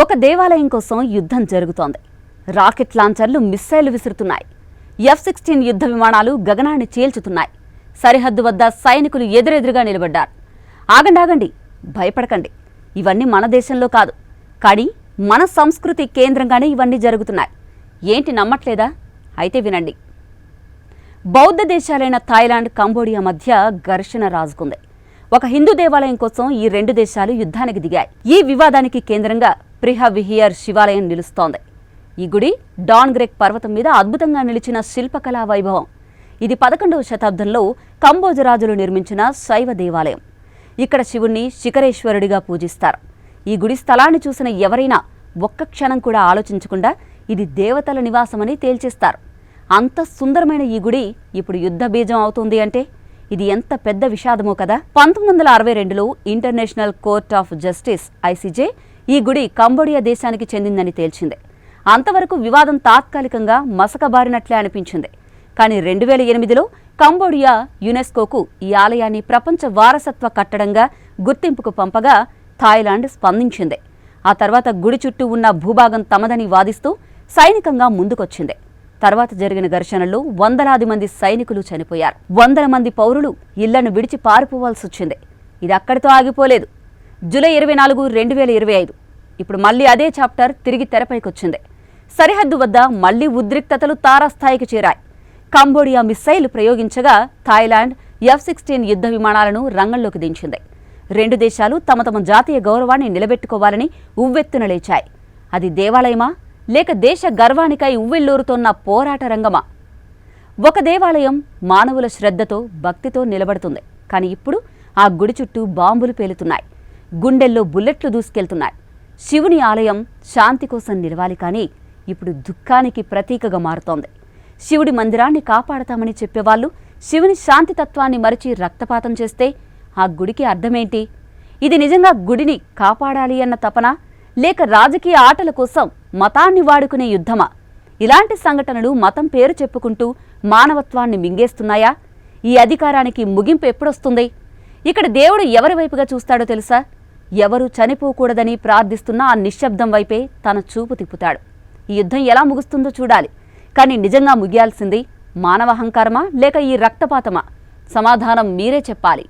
ఒక దేవాలయం కోసం యుద్ధం జరుగుతోంది. రాకెట్ లాంచర్లు మిస్సైళ్లు విసురుతున్నాయి. F-16 యుద్ధ విమానాలు గగనాన్ని చీల్చుతున్నాయి. సరిహద్దు వద్ద సైనికులు ఎదురెదురుగా నిలబడ్డారు. ఆగండి, భయపడకండి, ఇవన్నీ మన దేశంలో కాదు, కానీ మన సంస్కృతి కేంద్రంగానే ఇవన్నీ జరుగుతున్నాయి. ఏంటి నమ్మట్లేదా? అయితే వినండి. బౌద్ధ దేశాలైన థాయిలాండ్, కంబోడియా మధ్య ఘర్షణ రాజుకుంది. ఒక హిందూ దేవాలయం కోసం ఈ రెండు దేశాలు యుద్ధానికి దిగాయి. ఈ వివాదానికి కేంద్రంగా ప్రిహవిహియర్ శివాలయం నిలుస్తోంది. ఈ గుడి డాన్ గ్రెక్ పర్వతం మీద అద్భుతంగా నిలిచిన శిల్పకళా వైభవం. ఇది 11వ శతాబ్దంలో కంబోజ రాజులు నిర్మించిన శైవ దేవాలయం. ఇక్కడ శివుణ్ణి శిఖరేశ్వరుడిగా పూజిస్తారు. ఈ గుడి స్థలాన్ని చూసిన ఎవరైనా ఒక్క క్షణం కూడా ఆలోచించకుండా ఇది దేవతల నివాసమని తేల్చేస్తారు. అంత సుందరమైన ఈ గుడి ఇప్పుడు యుద్ధ బీజం అవుతుంది అంటే ఇది ఎంత పెద్ద విషాదమో కదా. 1962లో international court of justice ICJ ఈ గుడి కంబోడియా దేశానికి చెందిందని తేల్చింది. అంతవరకు వివాదం తాత్కాలికంగా మసకబారినట్లే అనిపించింది. కానీ 2008లో కంబోడియా యునెస్కోకు ఈ ఆలయాన్ని ప్రపంచ వారసత్వ కట్టడంగా గుర్తింపుకు పంపగా థాయిలాండ్ స్పందించింది. ఆ తర్వాత గుడి చుట్టూ ఉన్న భూభాగం తమదని వాదిస్తూ సైనికంగా ముందుకొచ్చింది. తర్వాత జరిగిన ఘర్షణల్లో వందలాది మంది సైనికులు చనిపోయారు. వందల మంది పౌరులు ఇళ్లను విడిచి పారిపోవాల్సి వచ్చింది. ఇది అక్కడితో ఆగిపోలేదు. జూలై 24, 2025 ఇప్పుడు మళ్లీ అదే చాప్టర్ తిరిగి తెరపైకొచ్చింది. సరిహద్దు వద్ద మళ్లీ ఉద్రిక్తతలు తారాస్థాయికి చేరాయి. కంబోడియా మిస్సైల్ ప్రయోగించగా థాయిలాండ్ F-16 యుద్ధ విమానాలను రంగంలోకి దించింది. రెండు దేశాలు తమ తమ జాతీయ గౌరవాన్ని నిలబెట్టుకోవాలని ఉవ్వెత్తున లేచాయి. అది దేవాలయమా లేక దేశ గర్వానికై ఉవ్విళ్లూరుతోన్న పోరాట రంగమా? ఒక దేవాలయం మానవుల శ్రద్ధతో, భక్తితో నిలబడుతుంది. కానీ ఇప్పుడు ఆ గుడి చుట్టూ బాంబులు పేలుతున్నాయి. గుండెల్లో బుల్లెట్లు దూసుకెళ్తున్నాయి. శివుని ఆలయం శాంతి కోసం నిలవాలి, కానీ ఇప్పుడు దుఃఖానికి ప్రతీకగా మారుతోంది. శివుడి మందిరాన్ని కాపాడతామని చెప్పేవాళ్లు శివుని శాంతితత్వాన్ని మరిచి రక్తపాతం చేస్తే ఆ గుడికి అర్థమేంటి? ఇది నిజంగా గుడిని కాపాడాలి అన్న తపన, లేక రాజకీయ ఆటల కోసం మతాన్ని వాడుకునే యుద్ధమా? ఇలాంటి సంఘటనలు మతం పేరు చెప్పుకుంటూ మానవత్వాన్ని మింగేస్తున్నాయా? ఈ అధికారానికి ముగింపు ఎప్పుడొస్తుంది? ఇక్కడ దేవుడు ఎవరి వైపుగా చూస్తాడో తెలుసా? ఎవరు చనిపోకూడదని ప్రార్థిస్తున్న ఆ నిశ్శబ్దం వైపే తన చూపు తిప్పుతాడు. ఈ యుద్ధం ఎలా ముగుస్తుందో చూడాలి. కానీ నిజంగా ముగియాల్సింది మానవ అహంకారమా లేక ఈ రక్తపాతమా? సమాధానం మీరే చెప్పాలి.